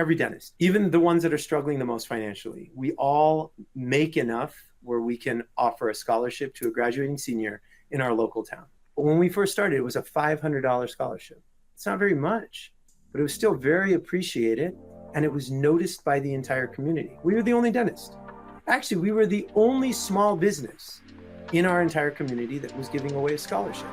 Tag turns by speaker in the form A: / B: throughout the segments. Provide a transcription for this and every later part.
A: every dentist, even the ones that are struggling the most financially, we all make enough where we can offer a scholarship to a graduating senior in our local town. But when we first started, it was a $500 scholarship. It's not very much, but it was still very appreciated, and it was noticed by the entire community. We were the only dentist. Actually, we were the only small business in our entire community that was giving away a scholarship.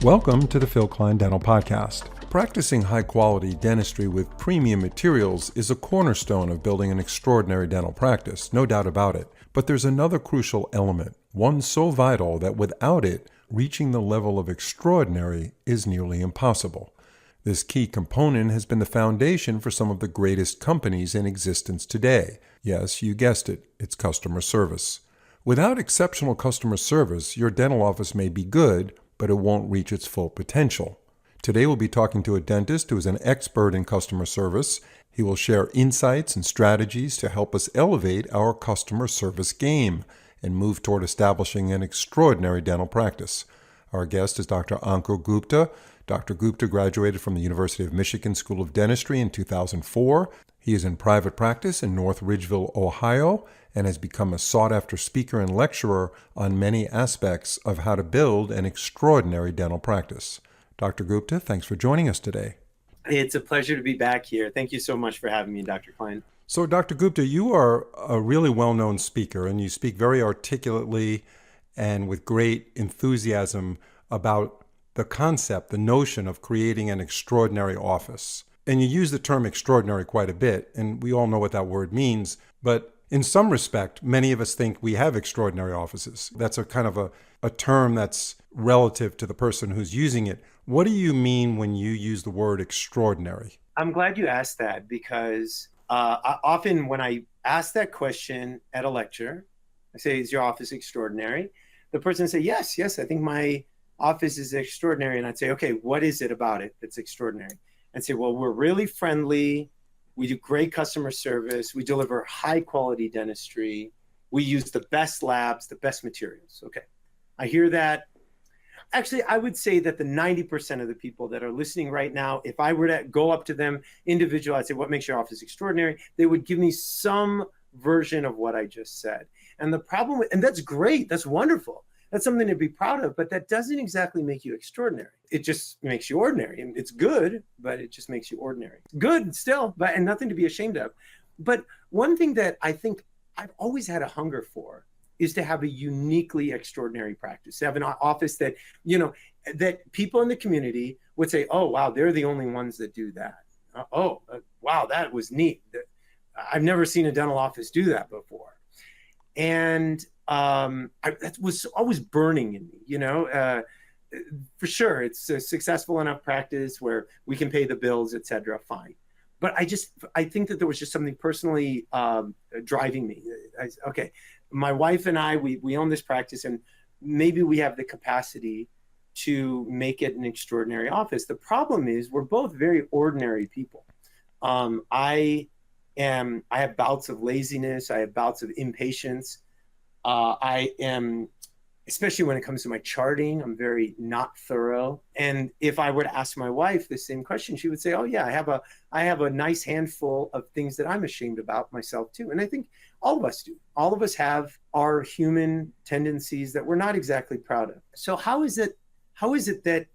B: Welcome to the Phil Klein Dental Podcast. Practicing high-quality dentistry with premium materials is a cornerstone of building an extraordinary dental practice, no doubt about it. But there's another crucial element, one so vital that without it, reaching the level of extraordinary is nearly impossible. This key component has been the foundation for some of the greatest companies in existence today. Yes, you guessed it, it's customer service. Without exceptional customer service, your dental office may be good, but it won't reach its full potential. Today we'll be talking to a dentist who is an expert in customer service. He will share insights and strategies to help us elevate our customer service game and move toward establishing an extraordinary dental practice. Our guest is Dr. Ankur Gupta. Dr. Gupta graduated from the University of Michigan School of Dentistry in 2004. He is in private practice in North Ridgeville, Ohio, and has become a sought-after speaker and lecturer on many aspects of how to build an extraordinary dental practice. Dr. Gupta, thanks for joining us today.
A: It's a pleasure to be back here. Thank you so much for having me, Dr. Klein.
B: So, Dr. Gupta, you are a really well-known speaker, and you speak very articulately and with great enthusiasm about the concept, the notion of creating an extraordinary office. And you use the term extraordinary quite a bit, and we all know what that word means. But in some respect, many of us think we have extraordinary offices. That's a kind of a term that's relative to the person who's using it. What do you mean when you use the word extraordinary?
A: I'm glad you asked that because often when I ask that question at a lecture, I say, is your office extraordinary? The person say, yes, I think my office is extraordinary. And I'd say, okay, what is it about it that's extraordinary? I'd say, well, we're really friendly. We do great customer service. We deliver high quality dentistry. We use the best labs, the best materials. Okay, I hear that. Actually, I would say that the 90% of the people that are listening right now, if I were to go up to them individual, I'd say, what makes your office extraordinary? They would give me some version of what I just said. And the problem, and that's great, that's wonderful. That's something to be proud of, but that doesn't exactly make you extraordinary. It just makes you ordinary. And it's good, but it just makes you ordinary. Good still, but and nothing to be ashamed of. But one thing that I think I've always had a hunger for is to have a uniquely extraordinary practice, to have an office that, that people in the community would say, oh, wow, they're the only ones that do that. Wow, that was neat. I've never seen a dental office do that before. And that was always burning in me, for sure. It's a successful enough practice where we can pay the bills, et cetera, fine. But I think that there was just something personally driving me. Okay, my wife and I, we own this practice, and maybe we have the capacity to make it an extraordinary office. The problem is we're both very ordinary people. I have bouts of laziness. I have bouts of impatience. I am, especially when it comes to my charting, I'm very not thorough. And if I were to ask my wife the same question, she would say, oh yeah, I have a nice handful of things that I'm ashamed about myself too. And I think all of us do. All of us have our human tendencies that we're not exactly proud of. So how is it that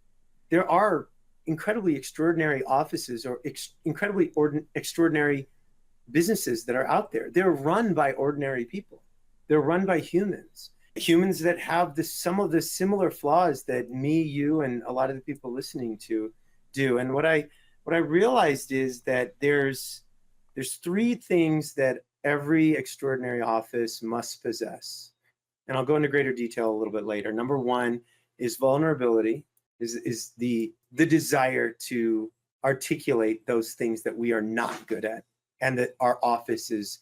A: there are incredibly extraordinary offices or incredibly extraordinary businesses that are out there? They're run by ordinary people. They're run by humans that have some of the similar flaws that me, you, and a lot of the people listening to do. And what I realized is that there's three things that every extraordinary office must possess. And I'll go into greater detail a little bit later. Number one is vulnerability, is the desire to articulate those things that we are not good at and that our office is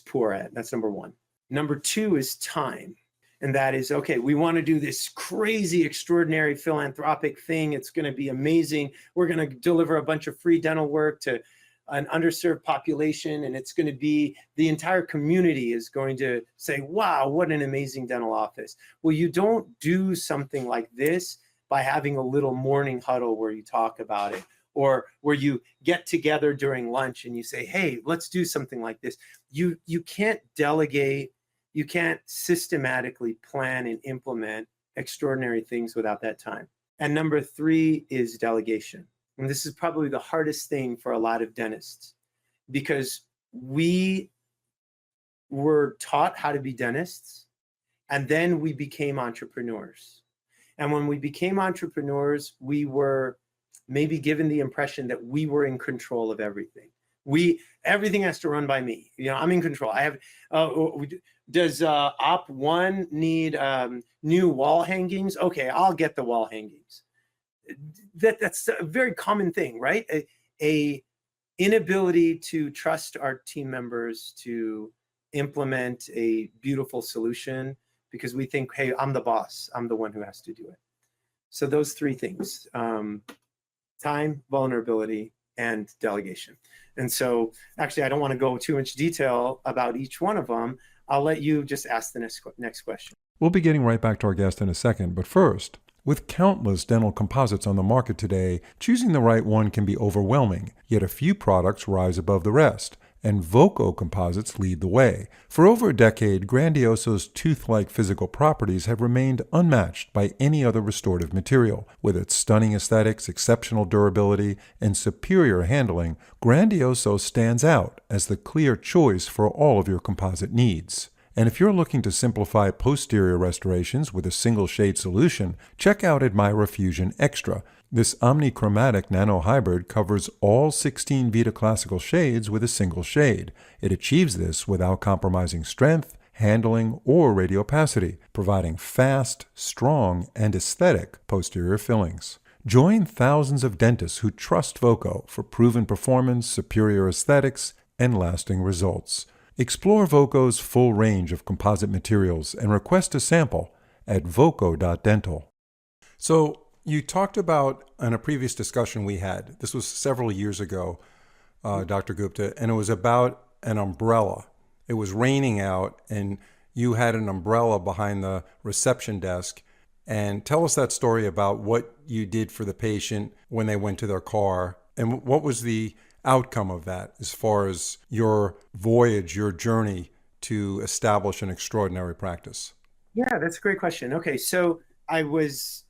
A: poor at. That's number one. Number two is time. And that is, okay, we want to do this crazy, extraordinary philanthropic thing. It's going to be amazing. We're going to deliver a bunch of free dental work to an underserved population. And it's going to be, the entire community is going to say, wow, what an amazing dental office. Well, you don't do something like this by having a little morning huddle where you talk about it, or where you get together during lunch and you say, hey, let's do something like this. You can't delegate, you can't systematically plan and implement extraordinary things without that time. And number 3 is delegation. And this is probably the hardest thing for a lot of dentists, because we were taught how to be dentists, and then we became entrepreneurs. And when we became entrepreneurs, we were maybe given the impression that we were in control of everything. Everything has to run by me. I'm in control. I have. Does Op 1 need new wall hangings? Okay, I'll get the wall hangings. That's a very common thing, right? A inability to trust our team members to implement a beautiful solution because we think, hey, I'm the boss. I'm the one who has to do it. So those 3 things, time, vulnerability, and delegation. And so actually, I don't want to go too much detail about each one of them. I'll let you just ask the next question.
B: We'll be getting right back to our guest in a second, but first, with countless dental composites on the market today, choosing the right one can be overwhelming, yet a few products rise above the rest, and Voco composites lead the way. For over a decade, Grandioso's tooth-like physical properties have remained unmatched by any other restorative material. With its stunning aesthetics, exceptional durability, and superior handling, Grandioso stands out as the clear choice for all of your composite needs. And if you're looking to simplify posterior restorations with a single shade solution, check out Admira Fusion Extra. This omnichromatic nanohybrid covers all 16 Vita Classical shades with a single shade. It achieves this without compromising strength, handling, or radiopacity, providing fast, strong, and aesthetic posterior fillings. Join thousands of dentists who trust Voco for proven performance, superior aesthetics, and lasting results. Explore Voco's full range of composite materials and request a sample at voco.dental. So you talked about in a previous discussion we had, this was several years ago, Dr. Gupta, and it was about an umbrella. It was raining out and you had an umbrella behind the reception desk. And tell us that story about what you did for the patient when they went to their car, and what was the outcome of that as far as your voyage, your journey to establish an extraordinary practice?
A: Yeah, that's a great question. Okay, so I was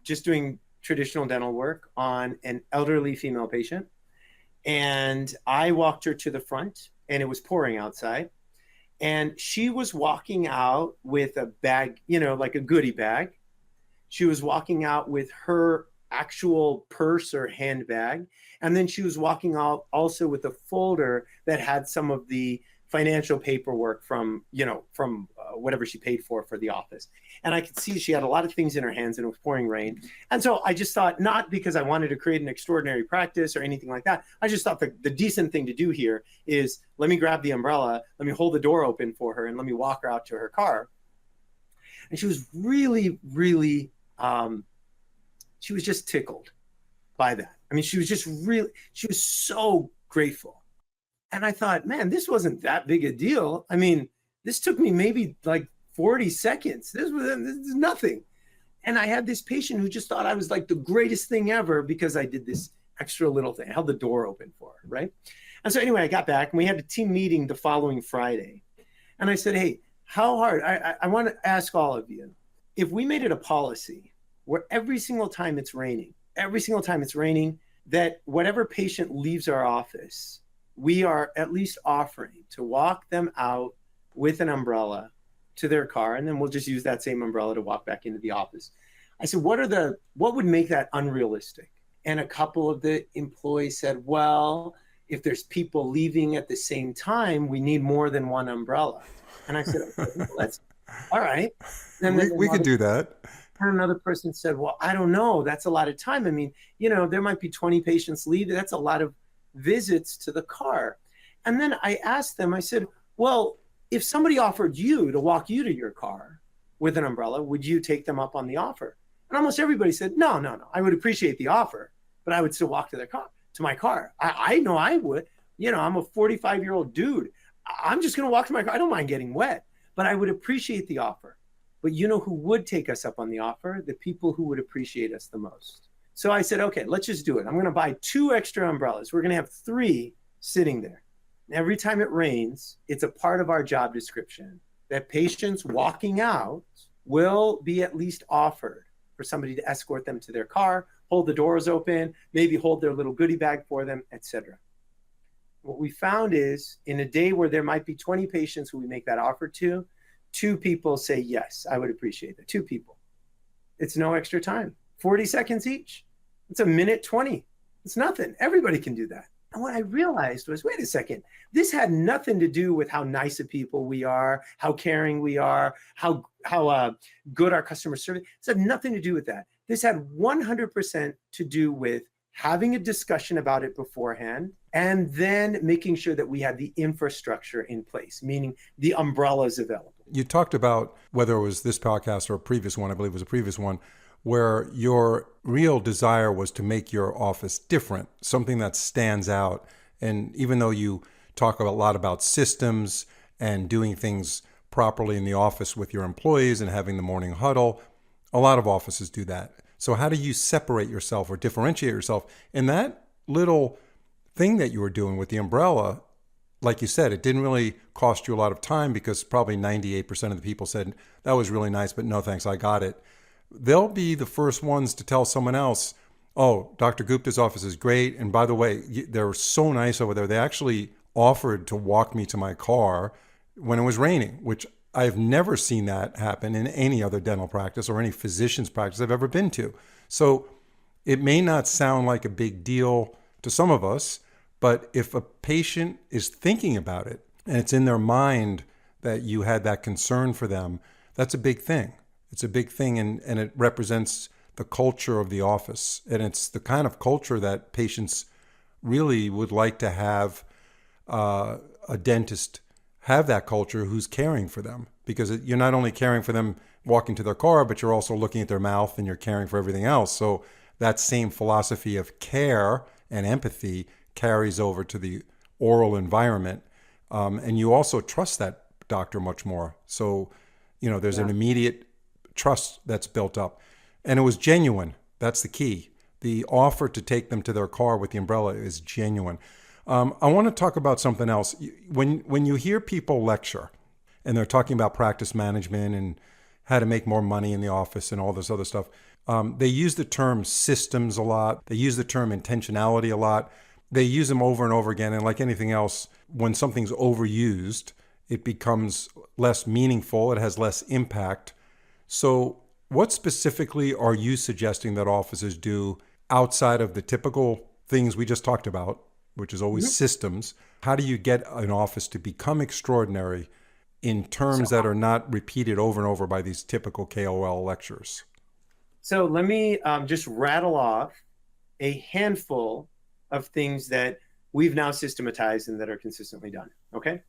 A: just doing traditional dental work on an elderly female patient, and I walked her to the front, and it was pouring outside, and she was walking out with a bag, like a goodie bag. She was walking out with her actual purse or handbag. And then she was walking out also with a folder that had some of the financial paperwork from whatever she paid for the office. And I could see she had a lot of things in her hands and it was pouring rain. And so I just thought, not because I wanted to create an extraordinary practice or anything like that. I just thought the decent thing to do here is let me grab the umbrella, let me hold the door open for her, and let me walk her out to her car. And she was really, really, she was just tickled by that. I mean, she was so grateful. And I thought, man, this wasn't that big a deal. I mean, this took me maybe like 40 seconds. This is nothing. And I had this patient who just thought I was like the greatest thing ever because I did this extra little thing. I held the door open for her, right? And so anyway, I got back and we had a team meeting the following Friday. And I said, hey, how hard? I want to ask all of you, if we made it a policy where every single time it's raining, that whatever patient leaves our office, we are at least offering to walk them out with an umbrella to their car, and then we'll just use that same umbrella to walk back into the office. I said, what would make that unrealistic? And a couple of the employees said, well, if there's people leaving at the same time, we need more than one umbrella. And I said, okay, well, that's all right.
B: We could do that.
A: And another person said, well, I don't know. That's a lot of time. I mean, there might be 20 patients leaving. That's a lot of visits to the car. And then I asked them, I said, well, if somebody offered you to walk you to your car with an umbrella, would you take them up on the offer? And almost everybody said, no. I would appreciate the offer, but I would still walk to my car. I know I would. I'm a 45-year-old dude. I'm just going to walk to my car. I don't mind getting wet, but I would appreciate the offer. But who would take us up on the offer? The people who would appreciate us the most. So I said, okay, let's just do it. I'm going to buy 2 extra umbrellas. We're going to have 3 sitting there. Every time it rains, it's a part of our job description that patients walking out will be at least offered for somebody to escort them to their car, hold the doors open, maybe hold their little goodie bag for them, etc. What we found is in a day where there might be 20 patients who we make that offer to, 2 people say, yes, I would appreciate that. 2 people. It's no extra time, 40 seconds each. It's a minute 20. It's nothing. Everybody can do that. And what I realized was, wait a second, this had nothing to do with how nice of people we are, how caring we are, how good our customer service. This had nothing to do with that. This had 100% to do with having a discussion about it beforehand, and then making sure that we had the infrastructure in place, meaning the umbrellas available.
B: You talked about, whether it was this podcast or a previous one, I believe it was a previous one, where your real desire was to make your office different, something that stands out. And even though you talk a lot about systems and doing things properly in the office with your employees and having the morning huddle, a lot of offices do that. So how do you separate yourself or differentiate yourself? And that little thing that you were doing with the umbrella, like you said, it didn't really cost you a lot of time, because probably 98% of the people said, that was really nice, but no thanks, I got it. They'll be the first ones to tell someone else, oh, Dr. Gupta's office is great. And by the way, they're so nice over there. They actually offered to walk me to my car when it was raining, which I've never seen that happen in any other dental practice or any physician's practice I've ever been to. So it may not sound like a big deal to some of us, but if a patient is thinking about it and it's in their mind that you had that concern for them, that's a big thing. It's a big thing, and it represents the culture of the office. And it's the kind of culture that patients really would like to have a dentist have that culture who's caring for them. Because you're not only caring for them walking to their car, but you're also looking at their mouth and you're caring for everything else. So that same philosophy of care and empathy carries over to the oral environment. And you also trust that doctor much more. So, there's an immediate trust that's built up. And it was genuine. That's the key. The offer to take them to their car with the umbrella is genuine. I want to talk about something else. When you hear people lecture and they're talking about practice management and how to make more money in the office and all this other stuff, they use the term systems a lot. They use the term intentionality a lot. They use them over and over again. And like anything else, when something's overused, it becomes less meaningful. It has less impact. So what specifically are you suggesting that offices do outside of the typical things we just talked about, which is always systems? How do you get an office to become extraordinary in terms that are not repeated over and over by these typical KOL lectures?
A: So let me just rattle off a handful of things that we've now systematized and that are consistently done, okay?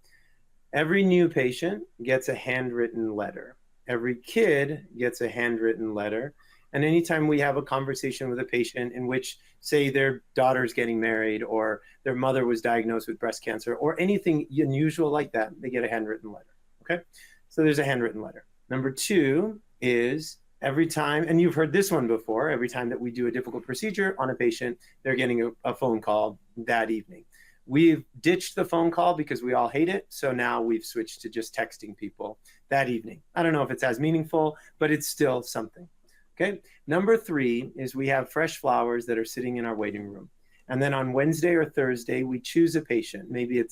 A: Every new patient gets a handwritten letter. Every kid gets a handwritten letter. And anytime we have a conversation with a patient in which, say, their daughter's getting married or their mother was diagnosed with breast cancer or anything unusual like that, they get a handwritten letter, okay? So there's a handwritten letter. Number 2 is every time, and you've heard this one before, every time that we do a difficult procedure on a patient, they're getting a phone call that evening. We've ditched the phone call because we all hate it. So now we've switched to just texting people that evening. I don't know if it's as meaningful, but it's still something. Okay. Number 3 is we have fresh flowers that are sitting in our waiting room. And then on Wednesday or Thursday, we choose a patient. Maybe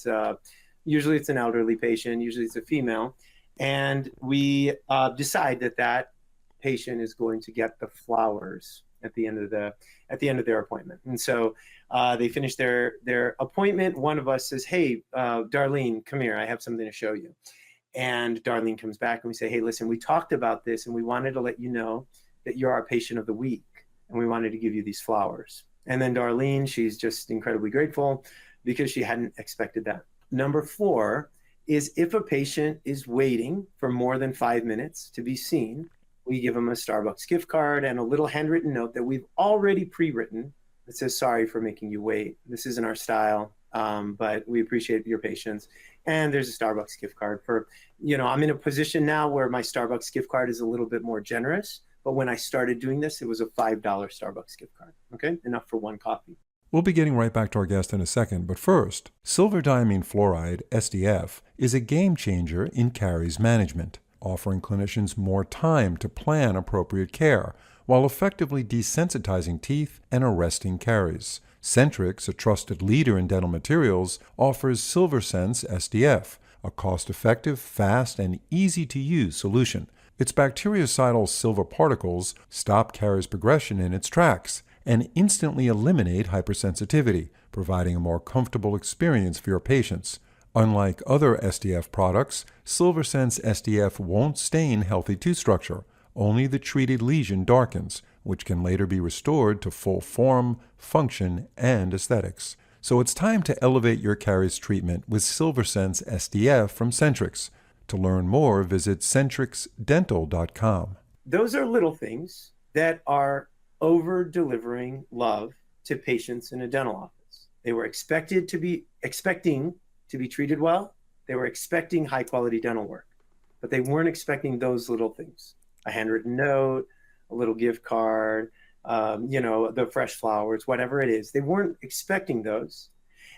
A: usually it's an elderly patient, usually it's a female. And we decide that patient is going to get the flowers at the end of their appointment. And so they finish their appointment. One of us says, hey, Darlene, come here. I have something to show you. And Darlene comes back and we say, hey, listen, we talked about this and we wanted to let you know that you're our patient of the week. And we wanted to give you these flowers. And then Darlene, she's just incredibly grateful because she hadn't expected that. Number 4 is if a patient is waiting for more than 5 minutes to be seen, we give them a Starbucks gift card and a little handwritten note that we've already pre-written that says, sorry for making you wait. This isn't our style, but we appreciate your patience. And there's a Starbucks gift card for, I'm in a position now where my Starbucks gift card is a little bit more generous. But when I started doing this, it was a $5 Starbucks gift card. Okay. Enough for one coffee.
B: We'll be getting right back to our guest in a second, but first, silver diamine fluoride, SDF, is a game changer in caries management, offering clinicians more time to plan appropriate care while effectively desensitizing teeth and arresting caries. Centrix, a trusted leader in dental materials, offers SilverSense SDF, a cost-effective, fast, and easy-to-use solution. Its bactericidal silver particles stop caries progression in its tracks and instantly eliminate hypersensitivity, providing a more comfortable experience for your patients. Unlike other SDF products, SilverSense SDF won't stain healthy tooth structure. Only the treated lesion darkens, which can later be restored to full form, function, and aesthetics. So it's time to elevate your caries treatment with SilverSense SDF from Centrix. To learn more, visit centrixdental.com.
A: Those are little things that are over-delivering love to patients in a dental office. They were expecting to be treated well. They were expecting high-quality dental work, but they weren't expecting those little things. A handwritten note, a little gift card, the fresh flowers, whatever it is. They weren't expecting those.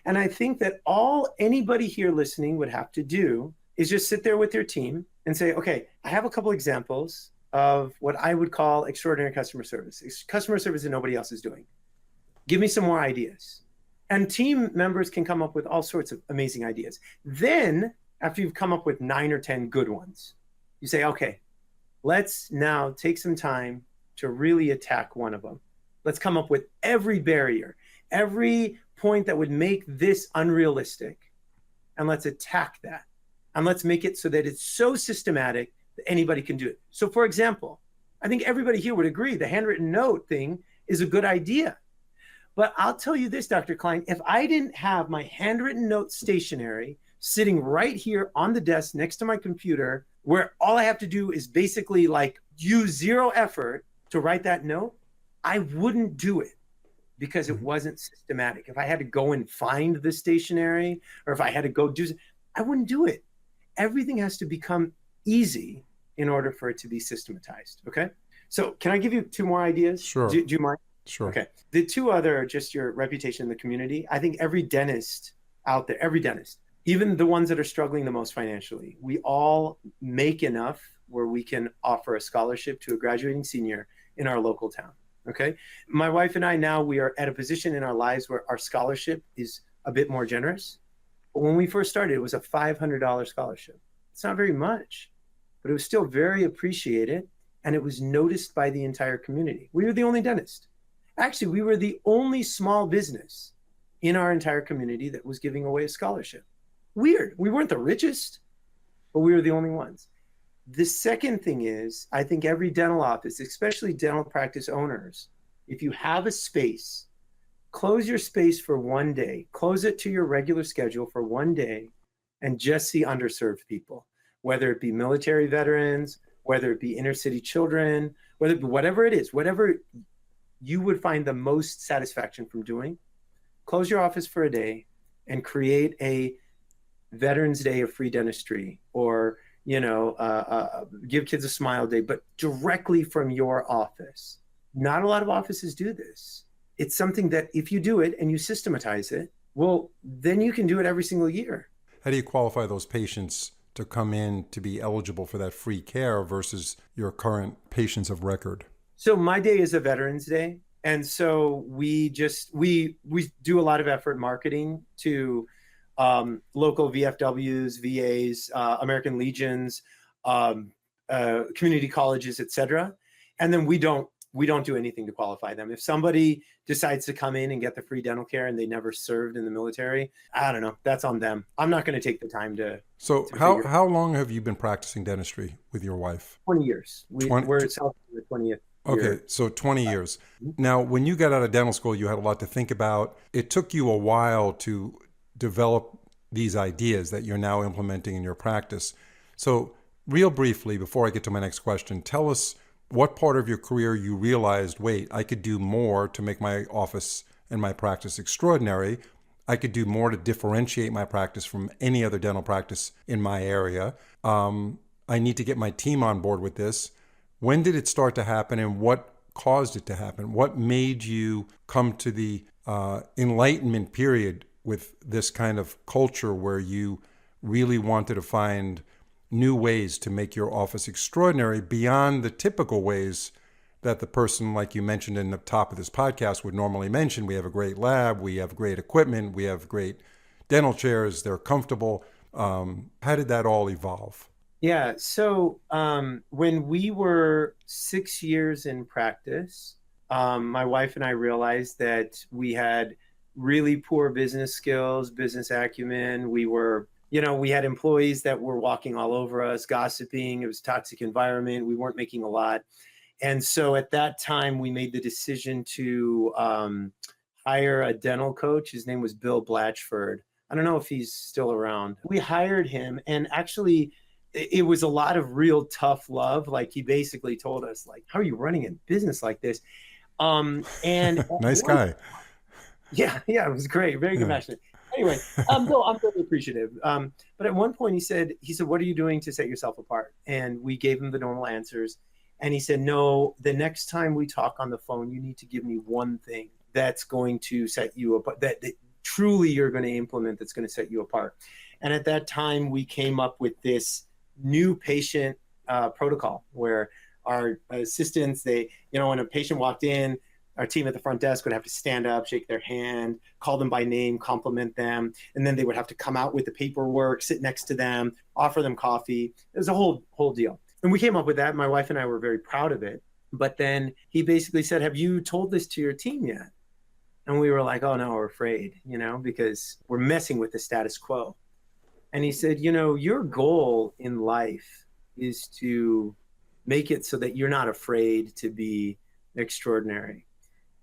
A: And I think that all anybody here listening would have to do is just sit there with your team and say, okay, I have a couple examples of what I would call extraordinary customer service. It's customer service that nobody else is doing. Give me some more ideas. And team members can come up with all sorts of amazing ideas. Then, after you've come up with 9 or 10 good ones, you say, okay, let's now take some time to really attack one of them. Let's come up with every barrier, every point that would make this unrealistic, and let's attack that. And let's make it so that it's so systematic that anybody can do it. So for example, I think everybody here would agree the handwritten note thing is a good idea. But I'll tell you this, Dr. Klein, if I didn't have my handwritten note stationery sitting right here on the desk next to my computer, where all I have to do is basically use zero effort to write that note, I wouldn't do it because it wasn't systematic. If I had to go and find the stationery, or if I had to go do, I wouldn't do it. Everything has to become easy in order for it to be systematized. Okay. So can I give you 2 more ideas?
B: Sure.
A: Do you mind?
B: Sure.
A: Okay. The 2 other are just your reputation in the community. I think every dentist out there, every dentist, even the ones that are struggling the most financially, we all make enough where we can offer a scholarship to a graduating senior in our local town. Okay. My wife and I now, we are at a position in our lives where our scholarship is a bit more generous. But when we first started, it was a $500 scholarship. It's not very much, but it was still very appreciated, and it was noticed by the entire community. We were the only dentist. Actually, we were the only small business in our entire community that was giving away a scholarship. Weird. We weren't the richest, but we were the only ones. The second thing is, I think every dental office, especially dental practice owners, if you have a space, close your space for one day, close it to your regular schedule for one day, and just see underserved people, whether it be military veterans, whether it be inner city children, whether it be whatever it is, whatever you would find the most satisfaction from doing, close your office for a day and create a Veterans Day of free dentistry, or give kids a smile day, but directly from your office. Not a lot of offices do this. It's something that if you do it and you systematize it, well, then you can do it every single year.
B: How do you qualify those patients to come in to be eligible for that free care versus your current patients of record?
A: So my day is a Veterans Day. And so we do a lot of effort marketing to local VFWs, VAs, American Legions, community colleges, et cetera. And then we don't do anything to qualify them. If somebody decides to come in and get the free dental care and they never served in the military, I don't know, that's on them. I'm not going to take the time to.
B: So how long have you been practicing dentistry with your wife?
A: 20 years. We're celebrating the 20th.
B: Okay,
A: year.
B: so 20 years. Now, when you got out of dental school, you had a lot to think about. It took you a while to develop these ideas that you're now implementing in your practice. So real briefly, before I get to my next question, tell us what part of your career you realized, wait, I could do more to make my office and my practice extraordinary. I could do more to differentiate my practice from any other dental practice in my area. I need to get my team on board with this. When did it start to happen, and what caused it to happen? What made you come to the enlightenment period with this kind of culture where you really wanted to find new ways to make your office extraordinary beyond the typical ways that the person, like you mentioned in the top of this podcast, would normally mention? We have a great lab, we have great equipment, we have great dental chairs, they're comfortable. How did that all evolve?
A: Yeah. So when we were 6 years in practice, my wife and I realized that we had really poor business skills, business acumen. We had employees that were walking all over us, gossiping. It was a toxic environment. We weren't making a lot. And so at that time, we made the decision to hire a dental coach. His name was Bill Blatchford. I don't know if he's still around. We hired him, and actually, it was a lot of real tough love. Like, he basically told us, like, how are you running a business like this? And
B: Nice guy.
A: yeah, it was great. Very compassionate. Anyway, no, I'm very appreciative. But at one point he said, what are you doing to set yourself apart? And we gave him the normal answers. And he said, no, the next time we talk on the phone, you need to give me one thing that's going to set you apart, that truly you're going to implement, that's going to set you apart. And at that time, we came up with this new patient protocol where our assistants, when a patient walked in, our team at the front desk would have to stand up, shake their hand, call them by name, compliment them, and then they would have to come out with the paperwork, sit next to them, offer them coffee. It was a whole deal. And we came up with that. My wife and I were very proud of it. But then he basically said, have you told this to your team yet? And we were like, oh no, we're afraid, because we're messing with the status quo. And he said, your goal in life is to make it so that you're not afraid to be extraordinary.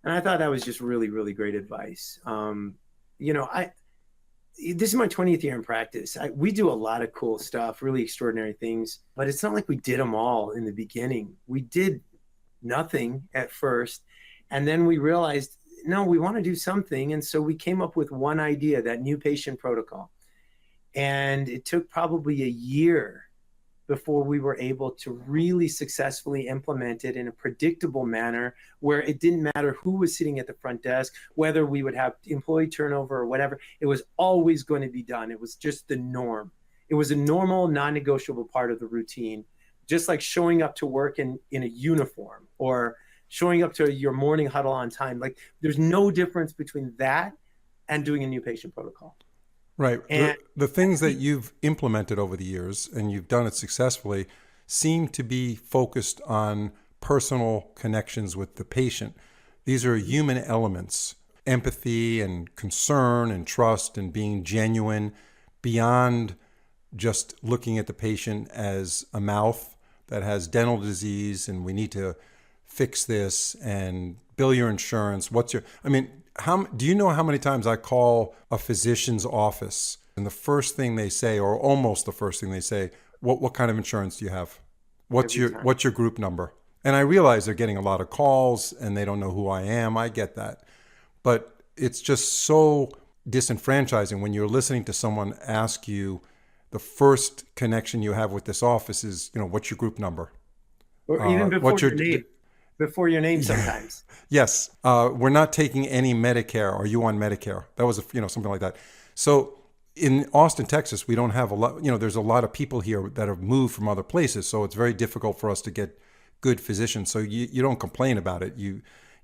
A: And I thought that was just really, really great advice. This is my 20th year in practice. We do a lot of cool stuff, really extraordinary things, but it's not like we did them all in the beginning. We did nothing at first. And then we realized, no, we want to do something. And so we came up with one idea, that new patient protocol. And it took probably a year before we were able to really successfully implement it in a predictable manner, where it didn't matter who was sitting at the front desk, whether we would have employee turnover or whatever. It was always going to be done. It was just the norm. It was a normal, non-negotiable part of the routine, just like showing up to work in a uniform or showing up to your morning huddle on time. Like, there's no difference between that and doing a new patient protocol.
B: Right.
A: And
B: the things that you've implemented over the years, and you've done it successfully, seem to be focused on personal connections with the patient. These are human elements, empathy and concern and trust and being genuine, beyond just looking at the patient as a mouth that has dental disease and we need to fix this and bill your insurance. Do you know how many times I call a physician's office and the first thing they say, or almost the first thing they say, what kind of insurance do you have? What's your group number? And I realize they're getting a lot of calls and they don't know who I am. I get that. But it's just so disenfranchising when you're listening to someone ask you, the first connection you have with this office is, what's your group number?
A: Or even before your name sometimes.
B: Yes. We're not taking any Medicare. Are you on Medicare? That was, something like that. So in Austin, Texas, we don't have a lot, there's a lot of people here that have moved from other places. So it's very difficult for us to get good physicians. So you don't complain about it.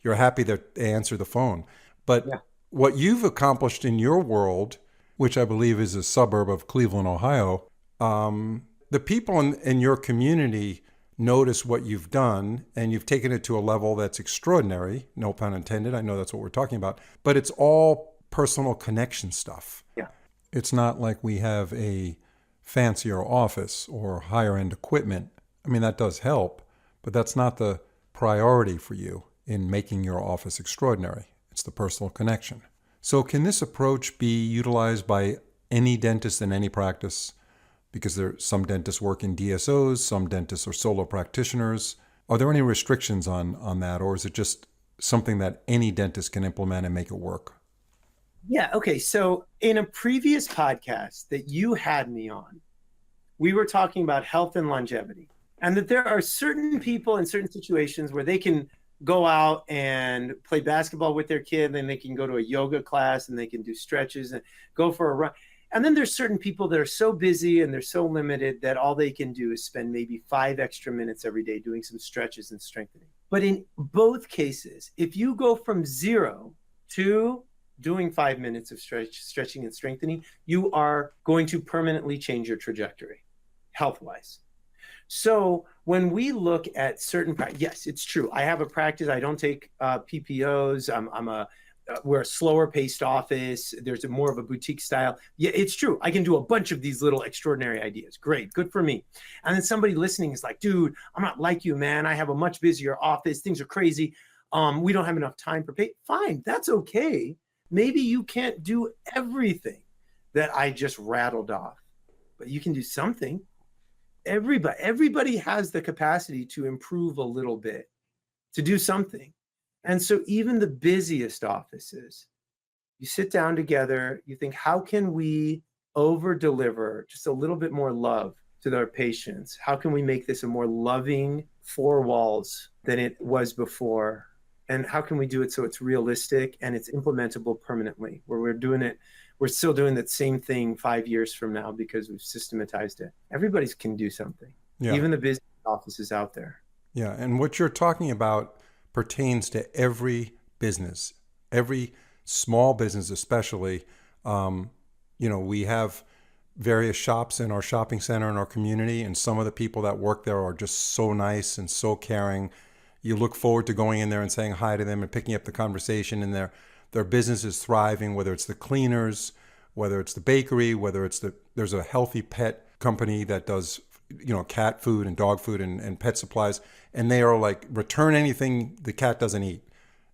B: You're happy that they answer the phone. But what you've accomplished in your world, which I believe is a suburb of Cleveland, Ohio, the people in your community notice what you've done, and you've taken it to a level that's extraordinary, no pun intended. I know that's what we're talking about, but it's all personal connection stuff.
A: Yeah.
B: It's not like we have a fancier office or higher end equipment. I mean, that does help, but that's not the priority for you in making your office extraordinary. It's the personal connection. So can this approach be utilized by any dentist in any practice? Because some dentists work in DSOs, some dentists are solo practitioners. Are there any restrictions on that, or is it just something that any dentist can implement and make it work?
A: Yeah. Okay. So in a previous podcast that you had me on, we were talking about health and longevity. And that there are certain people in certain situations where they can go out and play basketball with their kid, then they can go to a yoga class and they can do stretches and go for a run. And then there's certain people that are so busy and they're so limited that all they can do is spend maybe 5 extra minutes every day doing some stretches and strengthening. But in both cases, if you go from 0 to doing 5 minutes of stretching and strengthening, you are going to permanently change your trajectory health-wise. So when we look at certain yes, it's true. I have a practice. I don't take PPOs. We're a slower paced office. There's more of a boutique style. Yeah, it's true. I can do a bunch of these little extraordinary ideas. Great. Good for me. And then somebody listening is like, dude, I'm not like you, man. I have a much busier office. Things are crazy. We don't have enough time for pay. Fine. That's okay. Maybe you can't do everything that I just rattled off, but you can do something. Everybody has the capacity to improve a little bit, to do something. And so even the busiest offices, you sit down together, you think, how can we over deliver just a little bit more love to our patients? How can we make this a more loving 4 walls than it was before? And how can we do it so it's realistic and it's implementable permanently, where we're still doing that same thing 5 years from now because we've systematized it. Everybody can do something, even the business offices out there.
B: Yeah, and what you're talking about pertains to every business, every small business especially. We have various shops in our shopping center in our community, and some of the people that work there are just so nice and so caring. You look forward to going in there and saying hi to them and picking up the conversation, and their business is thriving, whether it's the cleaners, whether it's the bakery, whether it's there's a healthy pet company that does, cat food and dog food and pet supplies. And they are like, return anything the cat doesn't eat,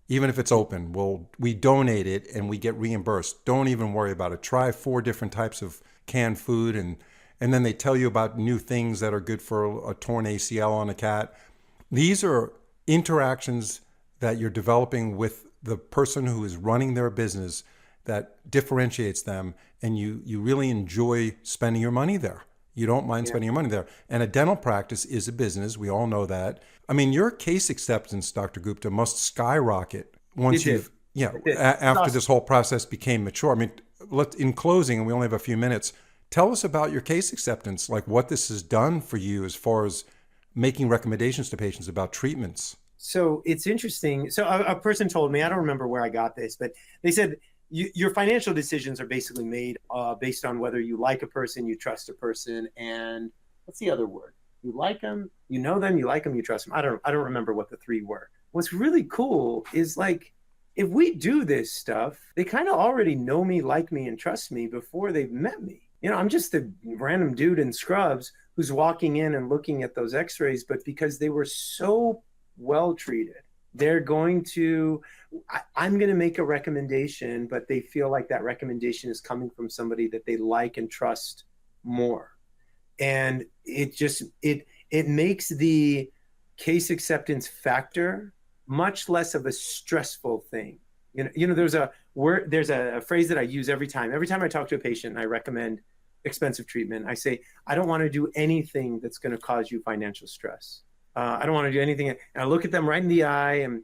B: even if it's open. We donate it and we get reimbursed. Don't even worry about it. Try 4 different types of canned food. And then they tell you about new things that are good for a torn ACL on a cat. These are interactions that you're developing with the person who is running their business that differentiates them, and you really enjoy spending your money there. You don't mind spending your money there. And a dental practice is a business. We all know that. I mean, your case acceptance, Dr. Gupta, must skyrocket once after this whole process became mature. I mean, in closing, and we only have a few minutes, tell us about your case acceptance, like what this has done for you as far as making recommendations to patients about treatments.
A: So it's interesting. So a person told me, I don't remember where I got this, but they said, your financial decisions are basically made based on whether you like a person, you trust a person, and what's the other word? You like them, you know them, you like them, you trust them. I don't remember what the 3 were. What's really cool is, like, if we do this stuff, they kind of already know me, like me, and trust me before they've met me. I'm just a random dude in scrubs who's walking in and looking at those x-rays, but because they were so well treated, I'm going to make a recommendation, but they feel like that recommendation is coming from somebody that they like and trust more. And it makes the case acceptance factor much less of a stressful thing. There's a phrase that I use every time I talk to a patient and I recommend expensive treatment. I say, I don't want to do anything that's going to cause you financial stress. I don't want to do anything. And I look at them right in the eye, and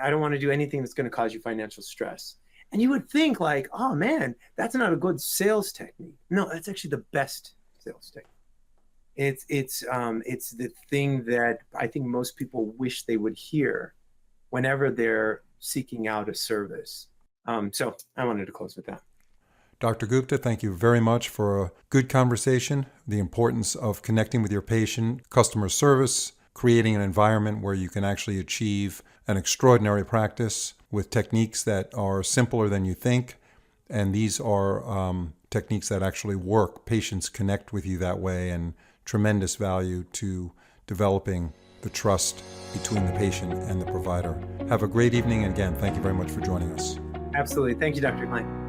A: I don't want to do anything that's going to cause you financial stress. And you would think, like, oh man, that's not a good sales technique. No, that's actually the best sales technique. It's the thing that I think most people wish they would hear whenever they're seeking out a service. So I wanted to close with that.
B: Dr. Gupta, thank you very much for a good conversation, the importance of connecting with your patient, customer service, creating an environment where you can actually achieve an extraordinary practice with techniques that are simpler than you think. And these are techniques that actually work. Patients connect with you that way, and tremendous value to developing the trust between the patient and the provider. Have a great evening. And again, thank you very much for joining us.
A: Absolutely. Thank you, Dr. Klein.